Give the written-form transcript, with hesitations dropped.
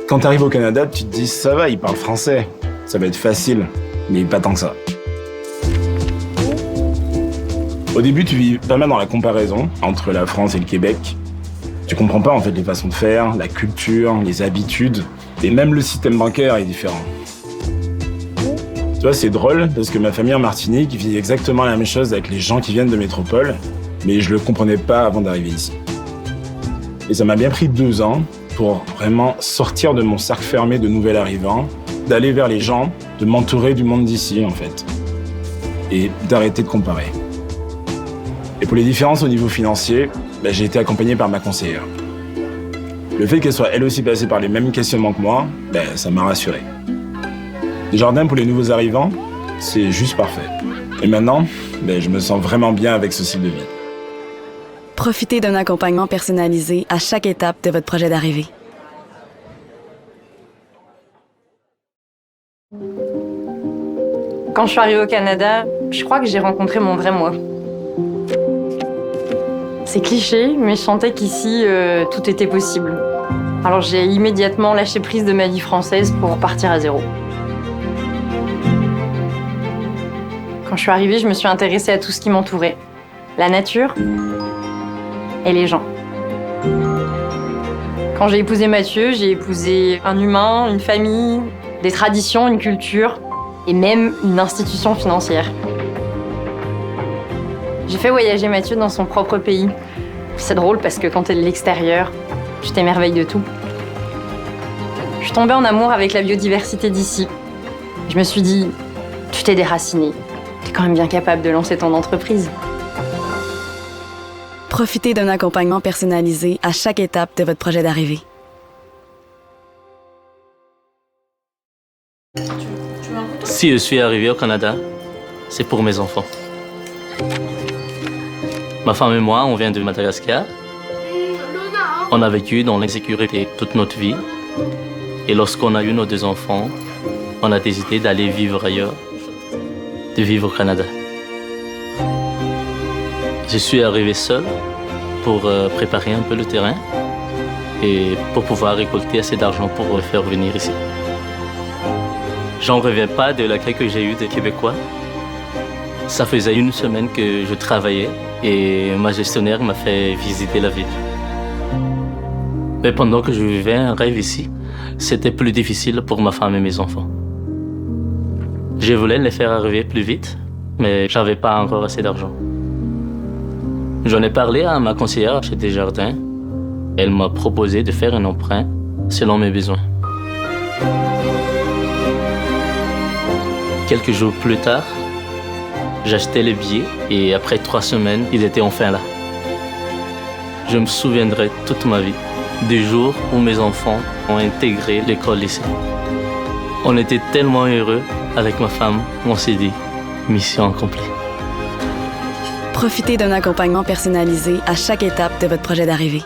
Quand t'arrives au Canada, tu te dis ça va, ils parlent français, ça va être facile, mais pas tant que ça. Au début, tu vis pas mal dans la comparaison entre la France et le Québec. Tu comprends pas en fait les façons de faire, la culture, les habitudes, et même le système bancaire est différent. Tu vois, c'est drôle parce que ma famille en Martinique vit exactement la même chose avec les gens qui viennent de métropole, mais je le comprenais pas avant d'arriver ici. Et ça m'a bien pris 2 ans pour vraiment sortir de mon cercle fermé de nouvel arrivant, d'aller vers les gens, de m'entourer du monde d'ici en fait, et d'arrêter de comparer. Et pour les différences au niveau financier, j'ai été accompagné par ma conseillère. Le fait qu'elle soit elle aussi passée par les mêmes questionnements que moi, ça m'a rassuré. Desjardins pour les nouveaux arrivants, c'est juste parfait. Et maintenant, je me sens vraiment bien avec ce style de vie. Profitez d'un accompagnement personnalisé à chaque étape de votre projet d'arrivée. Quand je suis arrivée au Canada, je crois que j'ai rencontré mon vrai moi. C'est cliché, mais je sentais qu'ici, tout était possible. Alors j'ai immédiatement lâché prise de ma vie française pour partir à zéro. Quand je suis arrivée, je me suis intéressée à tout ce qui m'entourait. La nature et les gens. Quand j'ai épousé Mathieu, j'ai épousé un humain, une famille, des traditions, une culture et même une institution financière. J'ai fait voyager Mathieu dans son propre pays. C'est drôle parce que quand t'es de l'extérieur, tu t'émerveilles de tout. Je suis tombée en amour avec la biodiversité d'ici. Je me suis dit, tu t'es déraciné. T'es quand même bien capable de lancer ton entreprise. Profitez d'un accompagnement personnalisé à chaque étape de votre projet d'arrivée. Si je suis arrivé au Canada, c'est pour mes enfants. Ma femme et moi, on vient de Madagascar. On a vécu dans l'insécurité toute notre vie. Et lorsqu'on a eu nos 2 enfants, on a décidé d'aller vivre ailleurs, de vivre au Canada. Je suis arrivé seul pour préparer un peu le terrain et pour pouvoir récolter assez d'argent pour le faire venir ici. J'en reviens pas de l'accueil que j'ai eu des Québécois. Ça faisait 1 semaine que je travaillais et ma gestionnaire m'a fait visiter la ville. Mais pendant que je vivais un rêve ici, c'était plus difficile pour ma femme et mes enfants. Je voulais les faire arriver plus vite, mais j'avais pas encore assez d'argent. J'en ai parlé à ma conseillère chez Desjardins. Elle m'a proposé de faire un emprunt selon mes besoins. Quelques jours plus tard, j'achetais les billets et après 3 semaines, ils étaient enfin là. Je me souviendrai toute ma vie du jour où mes enfants ont intégré l'école lycée. On était tellement heureux avec ma femme, on s'est dit mission accomplie. Profitez d'un accompagnement personnalisé à chaque étape de votre projet d'arrivée.